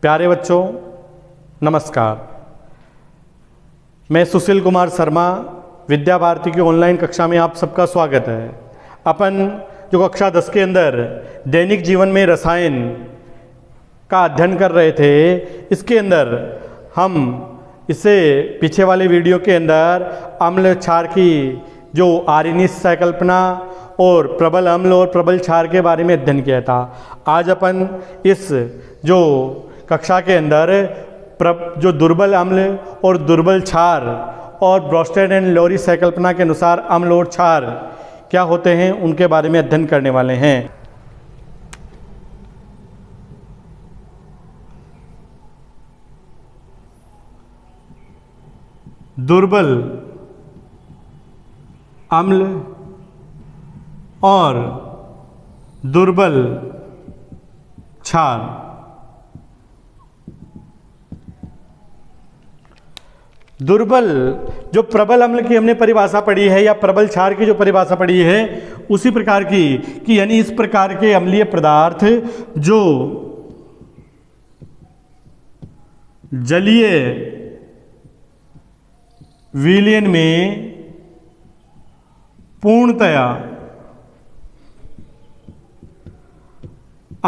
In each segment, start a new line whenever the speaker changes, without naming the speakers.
प्यारे बच्चों नमस्कार। मैं सुशील कुमार शर्मा विद्या भारती की ऑनलाइन कक्षा में आप सबका स्वागत है। अपन जो कक्षा 10 के अंदर दैनिक जीवन में रसायन का अध्ययन कर रहे थे, इसके अंदर हम इससे पीछे वाले वीडियो के अंदर अम्ल क्षार की जो आर्यनिश संकल्पना और प्रबल अम्ल और प्रबल क्षार के बारे में अध्ययन किया था। आज अपन इस जो कक्षा के अंदर जो दुर्बल अम्ल और दुर्बल क्षार और ब्रोस्टेड एंड लोरी संकल्पना के अनुसार अम्ल और क्षार क्या होते हैं उनके बारे में अध्ययन करने वाले हैं। दुर्बल अम्ल और दुर्बल क्षार। दुर्बल जो प्रबल अम्ल की हमने परिभाषा पढ़ी है या प्रबल क्षार की जो परिभाषा पढ़ी है उसी प्रकार की कि यानी इस प्रकार के अम्लीय पदार्थ जो जलीय विलयन में पूर्णतया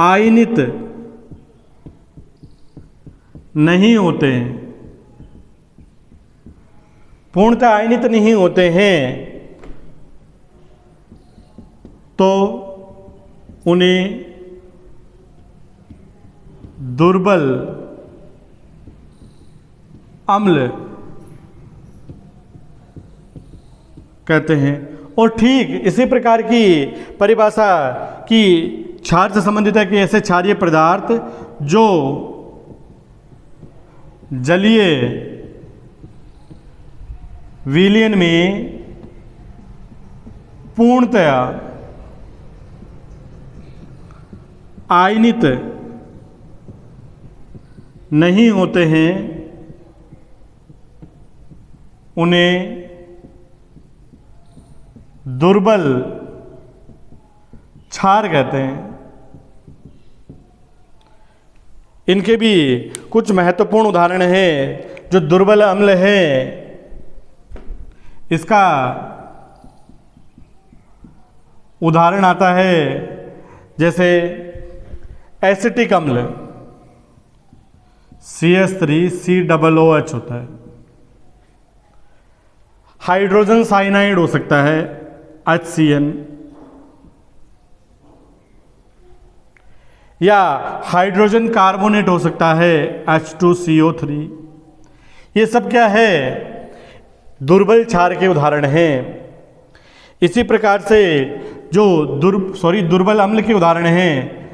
आयनित नहीं होते हैं, पूर्णतः आयनित नहीं होते हैं, तो उन्हें दुर्बल अम्ल कहते हैं। और ठीक इसी प्रकार की परिभाषा की क्षार से संबंधित है कि ऐसे क्षारीय पदार्थ जो जलीय विलयन में पूर्णतया आयनित नहीं होते हैं, उन्हें दुर्बल क्षार कहते हैं। इनके भी कुछ महत्वपूर्ण उदाहरण हैं। जो दुर्बल अम्ल है इसका उदाहरण आता है जैसे एसिटिक अम्ल CH3COOH होता है। हाइड्रोजन साइनाइड हो सकता है HCN, या हाइड्रोजन कार्बोनेट हो सकता है H2CO3। ये सब क्या है? दुर्बल क्षार के उदाहरण हैं। इसी प्रकार से जो दुर्बल अम्ल के उदाहरण हैं,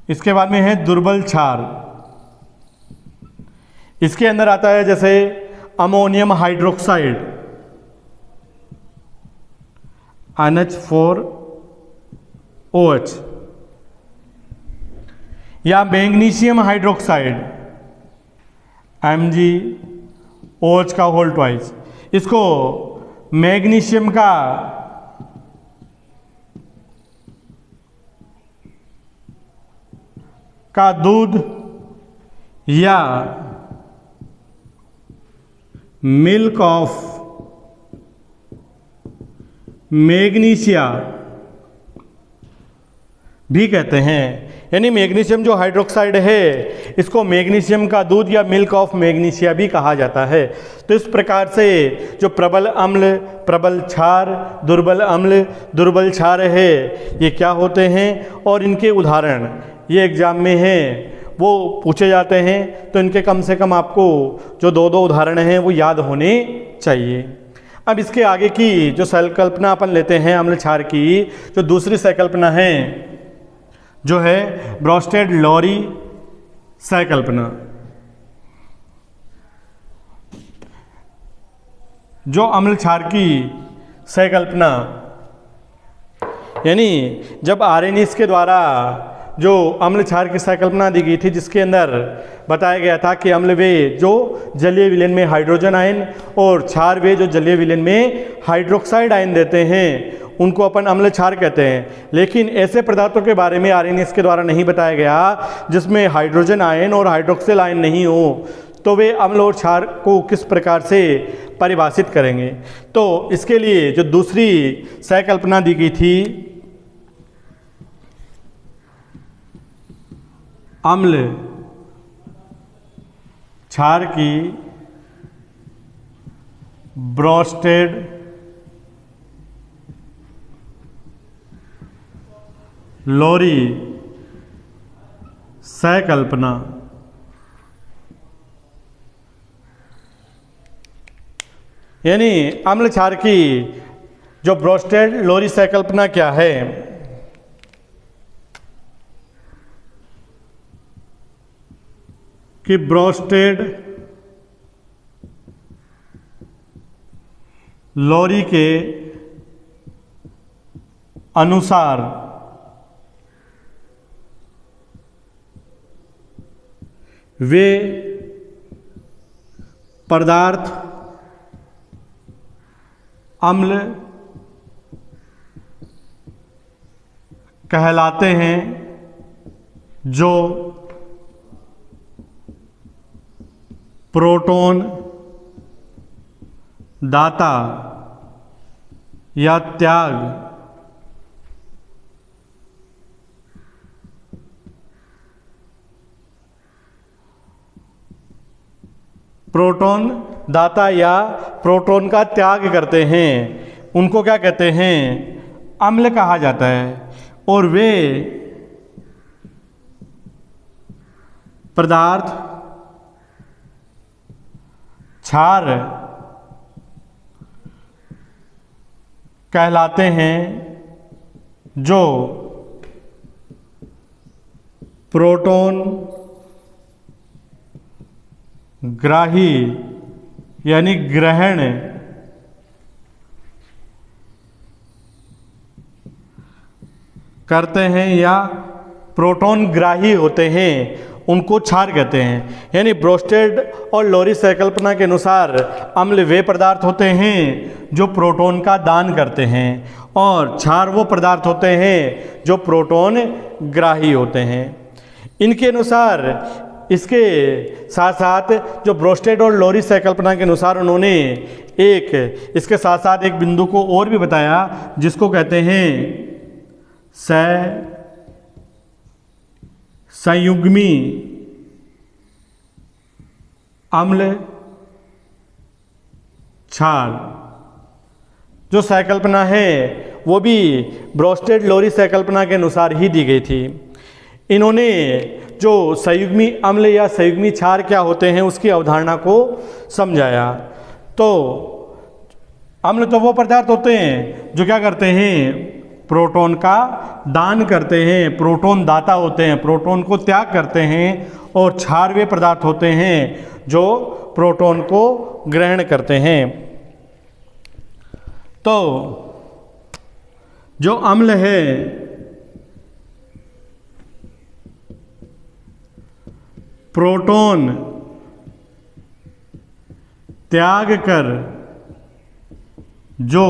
इसके बाद में है दुर्बल क्षार। इसके अंदर आता है जैसे अमोनियम हाइड्रोक्साइड NH4OH, या मैग्नीशियम हाइड्रोक्साइड MgOH का होल ट्वाइस। इसको मैग्नीशियम का दूध या मिल्क ऑफ मैग्नीशिया भी कहते हैं। यानी मैग्नीशियम जो हाइड्रोक्साइड है इसको मैग्नीशियम का दूध या मिल्क ऑफ मैग्नीशिया भी कहा जाता है। तो इस प्रकार से जो प्रबल अम्ल, प्रबल क्षार, दुर्बल अम्ल, दुर्बल क्षार है, ये क्या होते हैं और इनके उदाहरण ये एग्जाम में हैं वो पूछे जाते हैं। तो इनके कम से कम आपको जो दो उदाहरण हैं वो याद होने चाहिए। अब इसके आगे की जो संकल्पना अपन लेते हैं अम्ल क्षार की, जो दूसरी संकल्पना है जो है ब्रोस्टेड लोरी संकल्पना। जो अम्ल क्षार की संकल्पना यानी जब आर्यनिश के द्वारा जो अम्ल क्षार की संकल्पना दी गई थी, जिसके अंदर बताया गया था कि अम्ल वे जो जलीय विलयन में हाइड्रोजन आयन और क्षार वे जो जलीय विलयन में हाइड्रोक्साइड आयन देते हैं, उनको अपन अम्ल क्षार कहते हैं। लेकिन ऐसे पदार्थों के बारे में आर्यनियस के द्वारा नहीं बताया गया जिसमें हाइड्रोजन आयन और हाइड्रोक्सिल आयन नहीं हो, तो वे अम्ल और क्षार को किस प्रकार से परिभाषित करेंगे। तो इसके लिए जो दूसरी सहकल्पना दी गई थी, अम्ल क्षार की ब्रोस्टेड लोरी सहकल्पना, यानी अम्ल क्षार की जो ब्रोस्टेड लोरी सहकल्पना क्या है, कि ब्रोस्टेड लोरी के अनुसार वे पदार्थ अम्ल कहलाते हैं जो प्रोटॉन दाता या त्याग प्रोटॉन दाता या प्रोटॉन का त्याग करते हैं, उनको क्या कहते हैं, अम्ल कहा जाता है। और वे पदार्थ क्षार कहलाते हैं जो प्रोटॉन ग्राही यानी ग्रहण करते हैं या प्रोटॉन ग्राही होते हैं, उनको क्षार कहते हैं। यानी ब्रोस्टेड और लोरी सहकल्पना के अनुसार अम्ल वे पदार्थ होते हैं जो प्रोटॉन का दान करते हैं, और क्षार वो पदार्थ होते हैं जो प्रोटॉन ग्राही होते हैं। इनके अनुसार, इसके साथ साथ जो ब्रोस्टेड और लोरी सहकल्पना के अनुसार उन्होंने इसके साथ साथ एक बिंदु को और भी बताया जिसको कहते हैं संयुग्मी अम्ल क्षार। जो सहकल्पना है वो भी ब्रोस्टेड लोरी सहकल्पना के अनुसार ही दी गई थी। इन्होंने जो संयुग्मी अम्ल या संयुग्मी क्षार क्या होते हैं उसकी अवधारणा को समझाया। तो अम्ल तो वो पदार्थ होते हैं जो क्या करते हैं, प्रोटॉन का दान करते हैं, प्रोटॉन दाता होते हैं, प्रोटॉन को त्याग करते हैं। और क्षार वे पदार्थ होते हैं जो प्रोटॉन को ग्रहण करते हैं। तो जो अम्ल है प्रोटॉन त्याग कर जो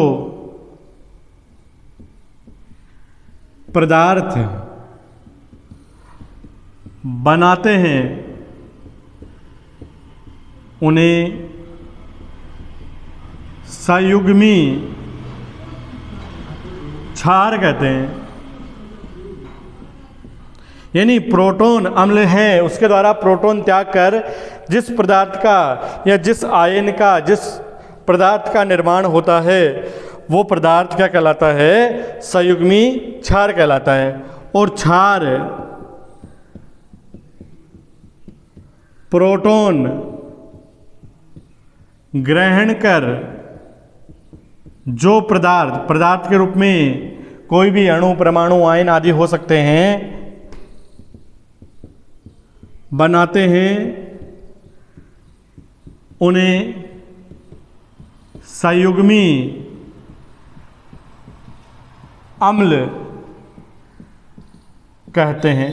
पदार्थ बनाते हैं उन्हें संयुग्मी क्षार कहते हैं। यानी प्रोटॉन अम्ल है, उसके द्वारा प्रोटॉन त्याग कर जिस पदार्थ का या जिस आयन का, जिस पदार्थ का निर्माण होता है वो पदार्थ क्या कहलाता है, संयुग्मी क्षार कहलाता है। और क्षार प्रोटॉन ग्रहण कर जो पदार्थ के रूप में कोई भी अणु, परमाणु, आयन आदि हो सकते हैं, बनाते हैं, उन्हें संयुग्मी अम्ल कहते हैं।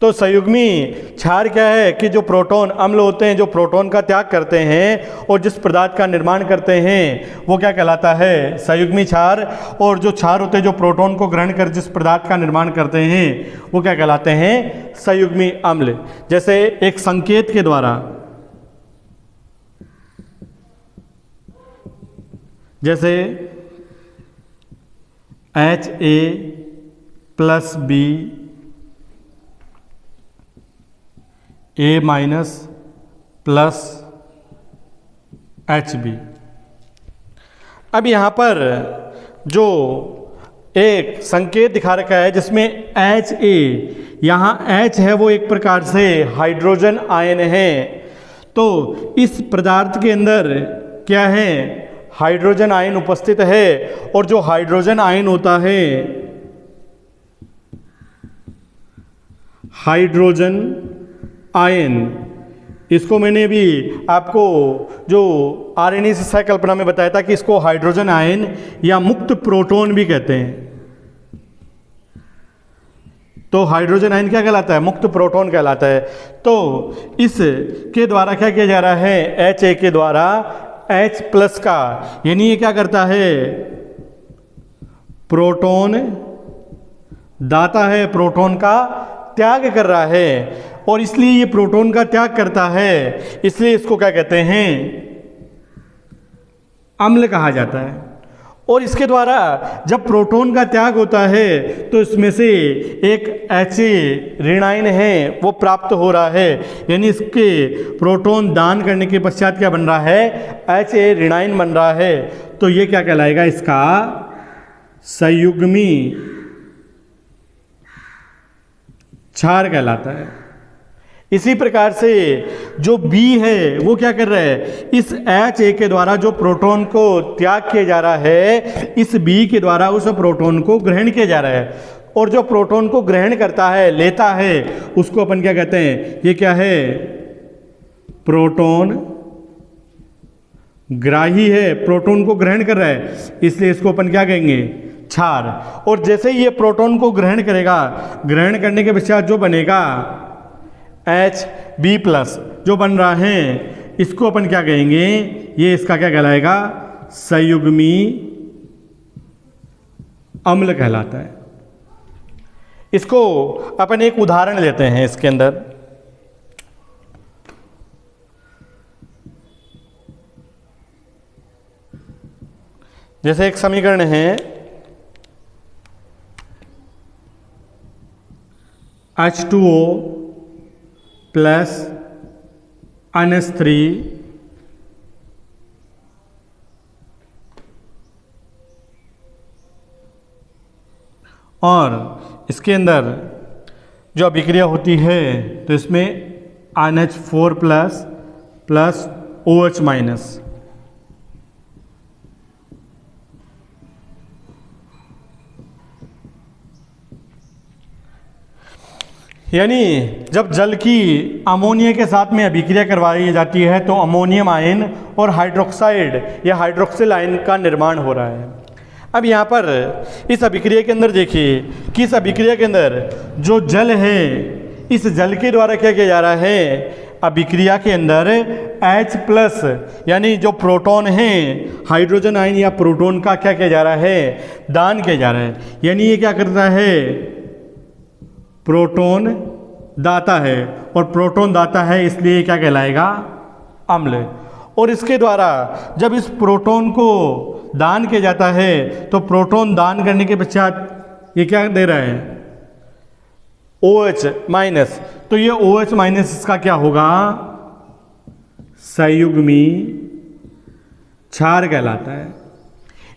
तो संयुग्मी क्षार क्या है कि जो प्रोटॉन अम्ल होते हैं जो प्रोटॉन का त्याग करते हैं और जिस पदार्थ का निर्माण करते हैं वो क्या कहलाता है, संयुग्मी क्षार। और जो क्षार होते हैं जो प्रोटॉन को ग्रहण कर जिस पदार्थ का निर्माण करते हैं वो क्या कहलाते हैं, संयुग्मी अम्ल। जैसे एक संकेत के द्वारा, जैसे Ha+B A-HB। अब यहाँ पर जो एक संकेत दिखा रखा है जिसमें Ha, यहाँ H है वो एक प्रकार से हाइड्रोजन आयन है। तो इस पदार्थ के अंदर क्या है, हाइड्रोजन आयन उपस्थित है। और जो हाइड्रोजन आयन होता है, हाइड्रोजन आयन, इसको मैंने भी आपको जो आरएनए से सहकल्पना में बताया था कि इसको हाइड्रोजन आयन या मुक्त प्रोटॉन भी कहते हैं। तो हाइड्रोजन आयन क्या कहलाता है, मुक्त प्रोटॉन कहलाता है। तो इस के द्वारा क्या किया जा रहा है, Ha के द्वारा H+ का, यानी ये क्या करता है, प्रोटॉन दाता है, प्रोटॉन का त्याग कर रहा है। और इसलिए ये प्रोटॉन का त्याग करता है, इसलिए इसको क्या कहते हैं, अम्ल कहा जाता है। और इसके द्वारा जब प्रोटॉन का त्याग होता है तो इसमें से एक Ha ऋणायन है वो प्राप्त हो रहा है, यानी इसके प्रोटॉन दान करने के पश्चात क्या बन रहा है, Ha ऋणायन बन रहा है। तो ये क्या कहलाएगा, इसका संयुग्मी क्षार कहलाता है। इसी प्रकार से जो B है वो क्या कर रहा है, इस Ha के द्वारा जो प्रोटॉन को त्याग किया जा रहा है, इस B के द्वारा उस प्रोटॉन को ग्रहण किया जा रहा है। और जो प्रोटॉन को ग्रहण करता है, लेता है, उसको अपन क्या कहते हैं, ये क्या है, प्रोटॉन ग्राही है, प्रोटॉन को ग्रहण कर रहा है, इसलिए इसको अपन क्या कहेंगे, क्षार। और जैसे ही ये प्रोटॉन को ग्रहण करेगा, ग्रहण करने के पश्चात जो बनेगा Hb+ जो बन रहा है, इसको अपन क्या कहेंगे, ये इसका क्या कहलाएगा, संयुग्मी अम्ल कहलाता है। इसको अपन एक उदाहरण लेते हैं इसके अंदर। जैसे एक समीकरण है H2O + NH3 और इसके अंदर जो अभिक्रिया होती है तो इसमें NH4+ + OH-। यानी जब जल की अमोनिया के साथ में अभिक्रिया करवाई जाती है तो अमोनियम आयन और हाइड्रोक्साइड या हाइड्रोक्सिल आयन का निर्माण हो रहा है। अब यहाँ पर इस अभिक्रिया के अंदर देखिए कि इस अभिक्रिया के अंदर जो जल है, इस जल के द्वारा क्या किया जा रहा है, अभिक्रिया के अंदर H+ यानी जो प्रोटॉन है, हाइड्रोजन आयन या प्रोटॉन का क्या किया जा रहा है, दान किया जा रहा है। यानी ये क्या करता है, प्रोटॉन दाता है, और प्रोटॉन दाता है इसलिए क्या कहलाएगा, अम्ल। और इसके द्वारा जब इस प्रोटॉन को दान किया जाता है तो प्रोटॉन दान करने के पश्चात ये क्या दे रहा है, OH-। तो ये OH- इसका क्या होगा, संयुग्मी क्षार कहलाता है।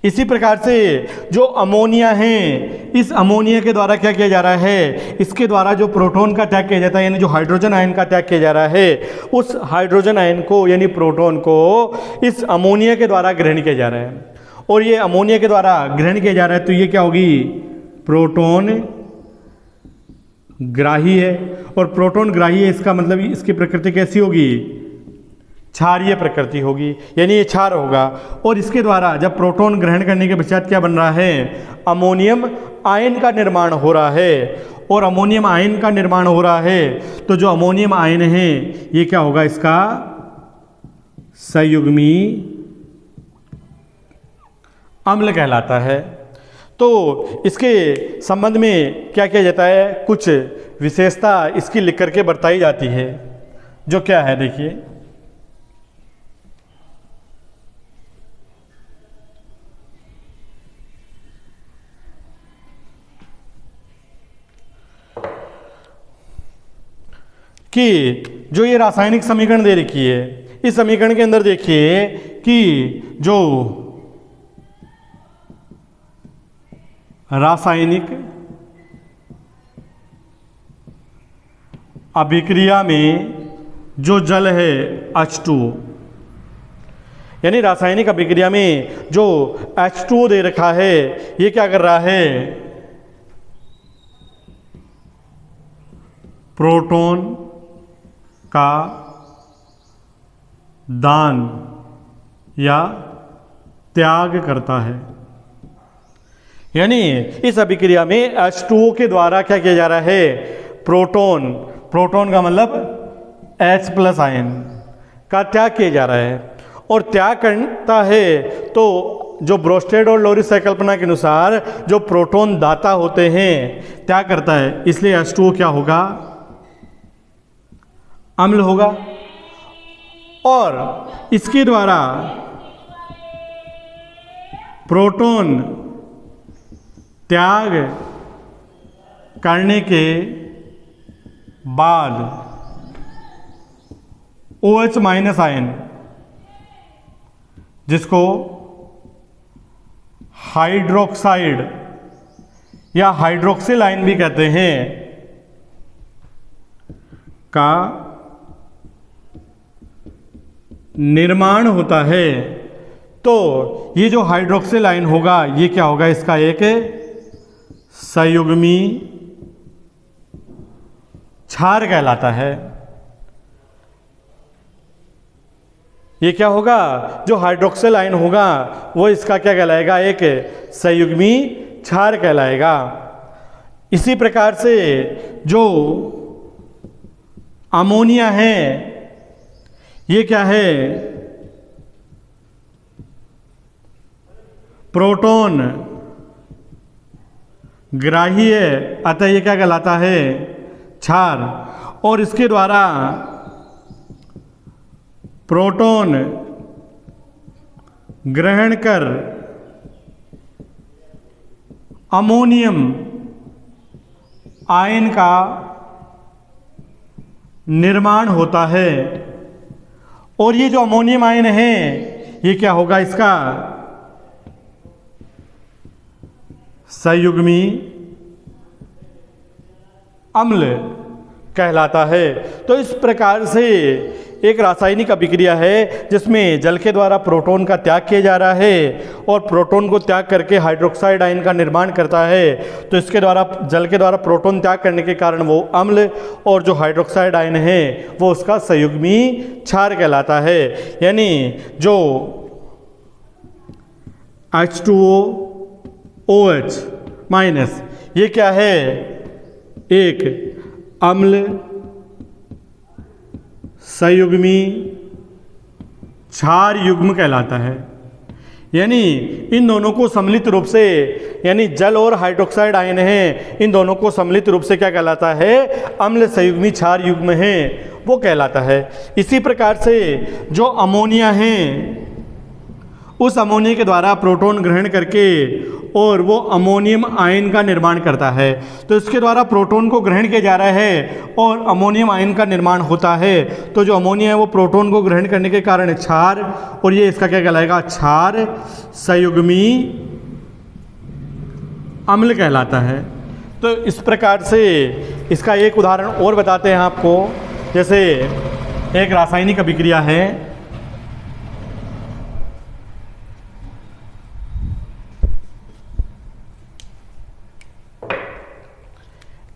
इसी प्रकार से जो अमोनिया है, इस अमोनिया के द्वारा क्या किया जा रहा है, इसके द्वारा जो प्रोटॉन का त्याग किया जाता है, यानी जो हाइड्रोजन आयन का त्याग किया जा रहा है, उस हाइड्रोजन आयन को यानी प्रोटॉन को इस अमोनिया के द्वारा ग्रहण किया जा रहा है। और ये अमोनिया के द्वारा ग्रहण किया जा रहा है तो ये क्या होगी, प्रोटॉन ग्राही है। और प्रोटॉन ग्राही है, इसका मतलब इसकी प्रकृति कैसी होगी, क्षारीय प्रकृति होगी, यानी ये क्षार होगा। और इसके द्वारा जब प्रोटॉन ग्रहण करने के पश्चात क्या बन रहा है, अमोनियम आयन का निर्माण हो रहा है। और अमोनियम आयन का निर्माण हो रहा है, तो जो अमोनियम आयन है ये क्या होगा, इसका संयुग्मी अम्ल कहलाता है। तो इसके संबंध में क्या किया जाता है, कुछ विशेषता इसकी लिख करके बताई जाती है, जो क्या है देखिए। कि जो ये रासायनिक समीकरण दे रखी है, इस समीकरण के अंदर देखिए कि जो रासायनिक अभिक्रिया में जो जल है H2, यानी रासायनिक अभिक्रिया में जो H2O दे रखा है, ये क्या कर रहा है, प्रोटॉन का दान या त्याग करता है। यानी इस अभिक्रिया में H2O के द्वारा क्या किया जा रहा है, प्रोटॉन का मतलब H+ आयन का त्याग किया जा रहा है। और त्याग करता है तो जो ब्रोस्टेड और लोरिस संकल्पना के अनुसार जो प्रोटॉन दाता होते हैं त्याग करता है, इसलिए H2O क्या होगा, अम्ल होगा। और इसके द्वारा प्रोटॉन त्याग करने के बाद OH- आयन, जिसको हाइड्रोक्साइड या हाइड्रोक्सिल आयन भी कहते हैं, का निर्माण होता है। तो ये जो हाइड्रोक्सिल आयन होगा, ये क्या होगा, इसका एक संयुग्मी क्षार कहलाता है। ये क्या होगा, जो हाइड्रोक्सिल आयन होगा वो इसका क्या कहलाएगा, एक संयुग्मी क्षार कहलाएगा। इसी प्रकार से जो अमोनिया है, ये क्या है, प्रोटॉन ग्राही है, अतः ये क्या कहलाता है, क्षार। और इसके द्वारा प्रोटॉन ग्रहण कर अमोनियम आयन का निर्माण होता है। और ये जो अमोनियम आयन है, ये क्या होगा, इसका संयुग्मी अम्ल कहलाता है। तो इस प्रकार से एक रासायनिक अभिक्रिया है जिसमें जल के द्वारा प्रोटॉन का त्याग किया जा रहा है और प्रोटॉन को त्याग करके हाइड्रोक्साइड आयन का निर्माण करता है। तो इसके द्वारा, जल के द्वारा प्रोटॉन त्याग करने के कारण वो अम्ल, और जो हाइड्रोक्साइड आयन है वो उसका संयुग्मी क्षार कहलाता है। यानी जो H2O OH- ये क्या है, एक अम्ल संयुग्मी क्षार युग्म कहलाता है। यानी इन दोनों को सम्मिलित रूप से, यानी जल और हाइड्रोक्साइड आयन है, इन दोनों को सम्मिलित रूप से क्या कहलाता है, अम्ल संयुग्मी क्षार युग्म है, वो कहलाता है। इसी प्रकार से जो अमोनिया है, उस अमोनिया के द्वारा प्रोटॉन ग्रहण करके और वो अमोनियम आयन का निर्माण करता है। तो इसके द्वारा प्रोटॉन को ग्रहण किया जा रहा है और अमोनियम आयन का निर्माण होता है। तो जो अमोनिया है वो प्रोटॉन को ग्रहण करने के कारण क्षार, और ये इसका क्या कहलाएगा, क्षार संयुग्मी अम्ल कहलाता है। तो इस प्रकार से इसका एक उदाहरण और बताते हैं आपको। जैसे एक रासायनिक अभिक्रिया है,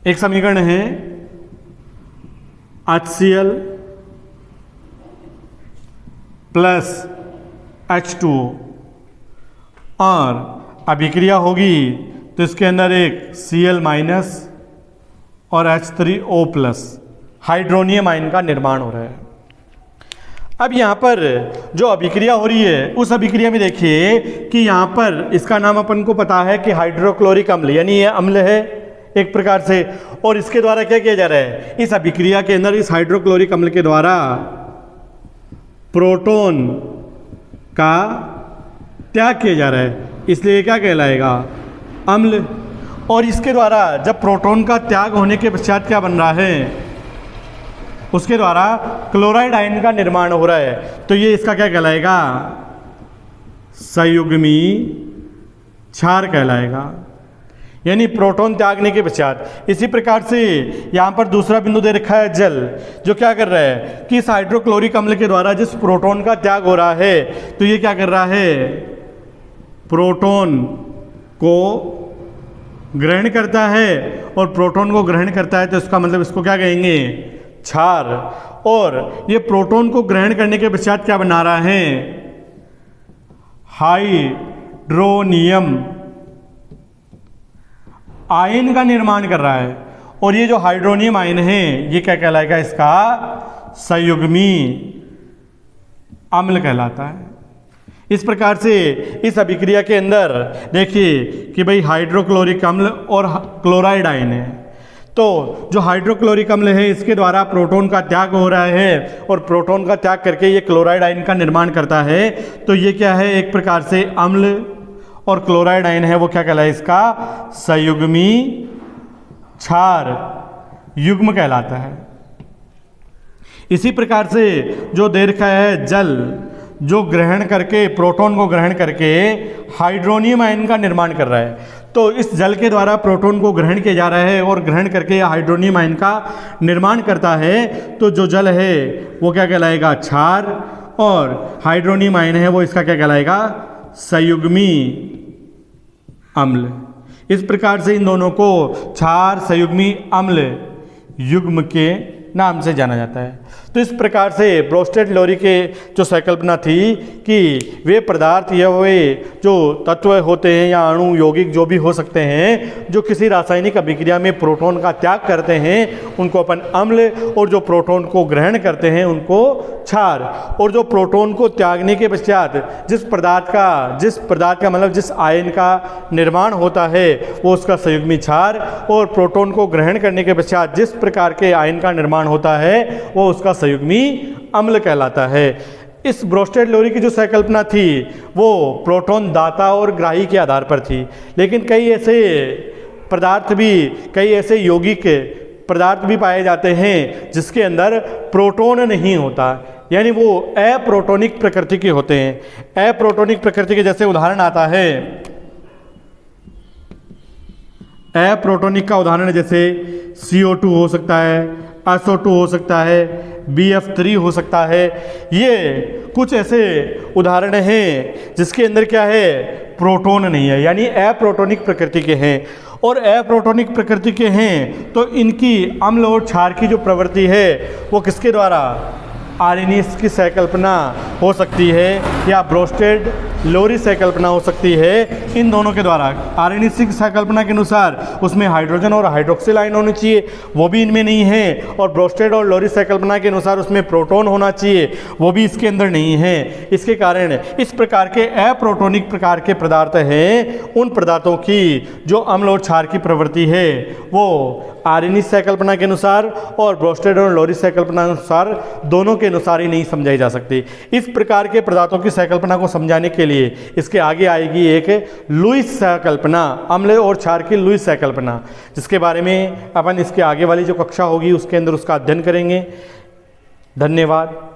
एक समीकरण है HCl प्लस H2O, और अभिक्रिया होगी तो इसके अंदर एक Cl- और H3O+, हाइड्रोनियम आयन का निर्माण हो रहा है। अब यहाँ पर जो अभिक्रिया हो रही है उस अभिक्रिया में देखिए कि यहाँ पर इसका नाम अपन को पता है कि हाइड्रोक्लोरिक अम्ल, यानी ये अम्ल है एक प्रकार से, और इसके द्वारा क्या किया जा रहा है, इस अभिक्रिया के अंदर इस हाइड्रोक्लोरिक अम्ल के द्वारा प्रोटॉन का त्याग किया जा रहा है, इसलिए क्या कहलाएगा, अम्ल। और इसके द्वारा जब प्रोटॉन का त्याग होने के पश्चात क्या बन रहा है, उसके द्वारा क्लोराइड आयन का निर्माण हो रहा है, तो ये इसका क्या कहलाएगा, संयुग्मी क्षार कहलाएगा, यानी प्रोटॉन त्यागने के पश्चात। इसी प्रकार से यहाँ पर दूसरा बिंदु दे रखा है जल, जो क्या कर रहा है कि इस हाइड्रोक्लोरिक अम्ल के द्वारा जिस प्रोटॉन का त्याग हो रहा है, तो ये क्या कर रहा है, प्रोटॉन को ग्रहण करता है, और प्रोटॉन को ग्रहण करता है तो इसका मतलब इसको क्या कहेंगे, क्षार। और ये प्रोटॉन को ग्रहण करने के पश्चात क्या बना रहा है, हाइड्रोनियम आयन का निर्माण कर रहा है, और ये जो हाइड्रोनियम आयन है ये क्या कहलाएगा, इसका संयुग्मी अम्ल कहलाता है। इस प्रकार से इस अभिक्रिया के अंदर देखिए कि भाई हाइड्रोक्लोरिक अम्ल और क्लोराइड आयन है, तो जो हाइड्रोक्लोरिक अम्ल है इसके द्वारा प्रोटॉन का त्याग हो रहा है, और प्रोटॉन का त्याग करके ये क्लोराइड आयन का निर्माण करता है, तो ये क्या है, एक प्रकार से अम्ल, और क्लोराइड आयन है वो क्या कहलाए, इसका संयुग्मी क्षार युग्म कहलाता है। इसी प्रकार से जो दे रखा है जल, जो ग्रहण करके प्रोटॉन को ग्रहण करके हाइड्रोनियम आयन का निर्माण कर रहा है, तो इस जल के द्वारा प्रोटॉन को ग्रहण किया जा रहा है और ग्रहण करके हाइड्रोनियम आयन का निर्माण करता है, तो जो जल है वो क्या कहलाएगा, क्षार, और हाइड्रोनियम आयन है वो इसका क्या कहलाएगा, संयुग्मी अम्ल। इस प्रकार से इन दोनों को क्षार संयुग्मी अम्ल युग्म के नाम से जाना जाता है। तो इस प्रकार से ब्रोस्टेड लोरी के जो संकल्पना थी कि वे पदार्थ या वे जो तत्व होते हैं या अणु यौगिक जो भी हो सकते हैं, जो किसी रासायनिक अभिक्रिया में प्रोटॉन का त्याग करते हैं उनको अपन अम्ल, और जो प्रोटॉन को ग्रहण करते हैं उनको क्षार। और जो प्रोटॉन को त्यागने के पश्चात जिस पदार्थ का मतलब जिस आयन का निर्माण होता है वो उसका संयुग्मी क्षार, और प्रोटॉन को ग्रहण करने के पश्चात जिस प्रकार के आयन का निर्माण होता है वो उसका संयुग्मी अम्ल कहलाता है। इस ब्रोस्टेड लोरी की जो संकल्पना थी वो प्रोटॉन दाता और ग्राही के आधार पर थी, लेकिन कई ऐसे यौगिक पदार्थ भी पाए जाते हैं जिसके अंदर प्रोटॉन नहीं होता, यानी वो अप्रोटोनिक प्रकृति के होते हैं। अप्रोटोनिक प्रकृति के जैसे उदाहरण आता है, अप्रोटोनिक का उदाहरण जैसे CO2 हो सकता है, SO2 हो सकता है, BF3 हो सकता है। ये कुछ ऐसे उदाहरण हैं जिसके अंदर क्या है, प्रोटॉन नहीं है, यानी अप्रोटोनिक प्रकृति के हैं। और अप्रोटोनिक प्रकृति के हैं तो इनकी अम्ल और क्षार की जो प्रवृत्ति है वो किसके द्वारा, आर्सेनिक की संकल्पना हो सकती है या ब्रोस्टेड लोरी संकल्पना हो सकती है। इन दोनों के द्वारा आर्सेनिक की संकल्पना के अनुसार उसमें हाइड्रोजन और हाइड्रोक्सिल आयन होने चाहिए, वो भी इनमें नहीं है। और ब्रोस्टेड और लोरी संकल्पना के अनुसार उसमें प्रोटॉन होना चाहिए, वो भी इसके अंदर नहीं है। इसके कारण इस प्रकार के अप्रोटोनिक प्रकार के पदार्थ हैं, उन पदार्थों की जो अम्ल और क्षार की प्रवृत्ति है वो आर्सेनिक संकल्पना के अनुसार और ब्रोस्टेड और लोरी संकल्पना के अनुसार दोनों के अनुसार ही नहीं समझाई जा सकती। इस प्रकार के पदार्थों की संकल्पना को समझाने के लिए इसके आगे आएगी एक लुईस संकल्पना, अम्ल और क्षार की लुईस संकल्पना, जिसके बारे में अपन इसके आगे वाली जो कक्षा होगी उसके अंदर उसका अध्ययन करेंगे। धन्यवाद।